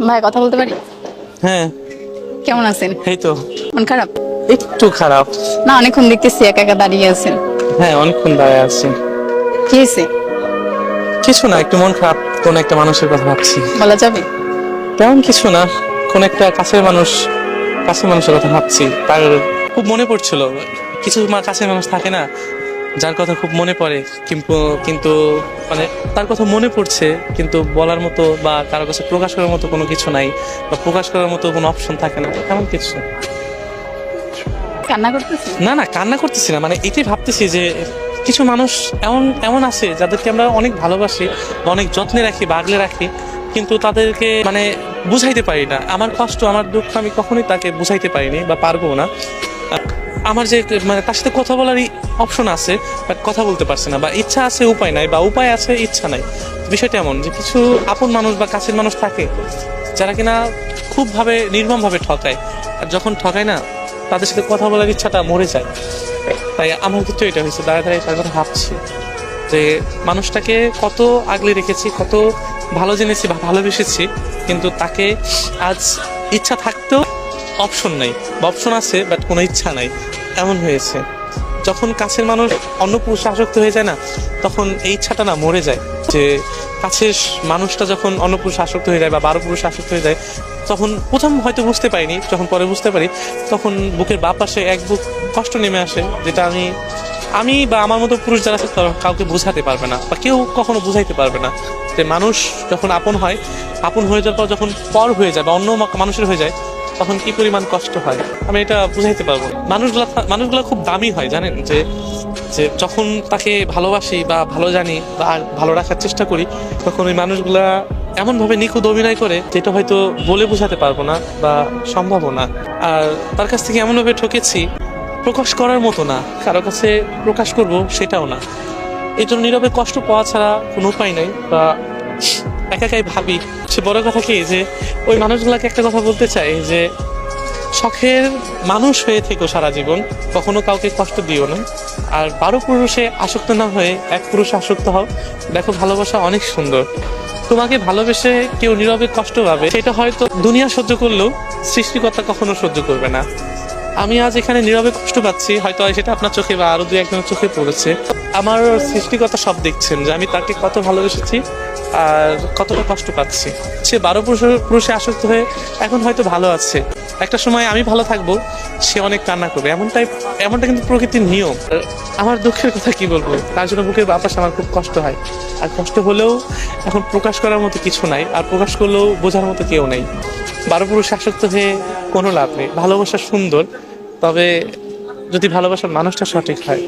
ভাই কথা বলতে পারি? হ্যাঁ। কেমন আছেন? এই তো মন খারাপ? একটু খারাপ। না, অনেকক্ষণ দেখতেছি একা একা দাঁড়িয়ে আছেন। হ্যাঁ, অনেকক্ষণ দাঁড়িয়ে আছি। কি হয়েছে? কিছু না, একটু মন খারাপ, কোন একটা মানুষের কথা ভাবছি। বলা যাবে? তেমন কিছু না, কোন একটা কাছের মানুষের কথা ভাবছি। তার খুব মনে পড়ছিল। কিছু কাছের মানুষ থাকে না, যার কথা খুব মনে পড়ে, কিন্তু কিন্তু মানে তার কথা মনে পড়ছে, কিন্তু বলার মতো বা কারো কাছে প্রকাশ করার মতো কোনো কিছু নাই, বা প্রকাশ করার মতো কোনো অপশন থাকে না, তেমন কিছু। কান্না করতেছি? না না, কান্না করতেছি না, মানে এটাই ভাবতেছি যে কিছু মানুষ এমন এমন আছে যাদেরকে আমরা অনেক ভালোবাসি বা অনেক যত্নে রাখি বা আগলে রাখি, কিন্তু তাদেরকে মানে বুঝাইতে পারি না। আমার কষ্ট, আমার দুঃখ আমি কখনোই তাকে বুঝাইতে পারিনি বা পারবো না। আমার যে মানে তার সাথে কথা বলারই অপশন আছে, বাট কথা বলতে পারছি না, বা ইচ্ছা আছে উপায় নাই, বা উপায় আছে ইচ্ছা নাই। বিষয়টা এমন যে কিছু আপন মানুষ বা কাছের মানুষ থাকে যারা কিনা খুব নির্মমভাবে ঠকায়, আর যখন ঠকায় না, তাদের সাথে কথা বলার ইচ্ছাটা মরে যায়। তাই আমার ক্ষেত্রে এটা হয়েছে, দাঁড়ায় দাঁড়ায় তার কথা ভাবছি যে মানুষটাকে কত আগলে রেখেছি, কত ভালো জেনেছি বা ভালোবেসেছি, কিন্তু তাকে আজ ইচ্ছা থাকতেও অপশন নাই, বা অপশন আছে বাট কোনো ইচ্ছা নাই, এমন হয়েছে। যখন কাছের মানুষ অন্য পুরুষে আসক্ত হয়ে যায় না, তখন এই ইচ্ছাটা না মরে যায়। যে কাছের মানুষটা যখন অন্য পুরুষে আসক্ত হয়ে যায় বা 12 পুরুষে আসক্ত হয়ে যায়, তখন প্রথম হয়তো বুঝতে পারিনি, যখন পরে বুঝতে পারি, তখন বুকের বাঁ পাশে এক বুক কষ্ট নেমে আসে, যেটা আমি বা আমার মতো পুরুষ যারা আছে তারা কাউকে বোঝাতে পারবে না, বা কেউ কখনো বুঝাইতে পারবে না। যে মানুষ যখন আপন হয়, আপন হয়ে যাওয়ার পর যখন পর হয়ে যায় বা অন্য মানুষের হয়ে যায়, তখন কি পরিমাণ কষ্ট হয় আমি এটা বুঝাইতে পারবো না। মানুষগুলা খুব দামি হয়, জানেন? যে যে যখন তাকে ভালোবাসি বা ভালো জানি বা ভালো রাখার চেষ্টা করি, তখন ওই মানুষগুলা এমন ভাবে নিখুঁত অভিনয় করে যেটা হয়তো বলে বোঝাতে পারবো না বা সম্ভব না। আর তার কাছ থেকে এমন ভাবে ঠকেছি, প্রকাশ করার মতো না, কারো কাছে প্রকাশ করব সেটাও না। এই জন্য নীরবে কষ্ট পাওয়া ছাড়া কোনো উপায় নাই, বা একাই ভাবি। সে বড় কথা কি, যে ওই মানুষগুলাকে একটা কথা বলতে চাই যে শখের মানুষ হয়ে থেকো সারা জীবন, কখনো কাউকে কষ্ট দিও না। আর 12 পুরুষে আসক্ত না হয়ে এক পুরুষে আসক্ত হও। দেখো, ভালোবাসা অনেক সুন্দর। তোমাকে ভালোবেসে কেউ নীরবে কষ্ট পাবে, সেটা হয়তো দুনিয়া সহ্য করলেও সৃষ্টিকর্তা কখনো সহ্য করবে না। আমি আজ এখানে নীরবে কষ্ট পাচ্ছি, হয়তো সেটা আপনার চোখে বা আরো 2-1জনের চোখে পড়েছে। আমার সৃষ্টিকর্তা সব দেখছেন যে আমি তাকে কত ভালোবেসেছি আর কতটা কষ্ট পাচ্ছি। সে 12 পুরুষে আসক্ত হয়ে এখন হয়তো ভালো আছে, একটা সময় আমি ভালো থাকবো, সে অনেক কান্না করবে। এমনটা কিন্তু প্রকৃতির নিয়ম। আমার দুঃখের কথা কি বলবো, তার জন্য বুকের বাপাস আমার খুব কষ্ট হয়। আর কষ্ট হলেও এখন প্রকাশ করার মতো কিছু নাই, আর প্রকাশ করলেও বোঝার মতো কেউ নেই। 12 পুরুষে আসক্ত হয়ে কোনো লাভ নেই। ভালোবাসা সুন্দর, তবে যদি ভালোবাসার মানুষটা সঠিক হয়।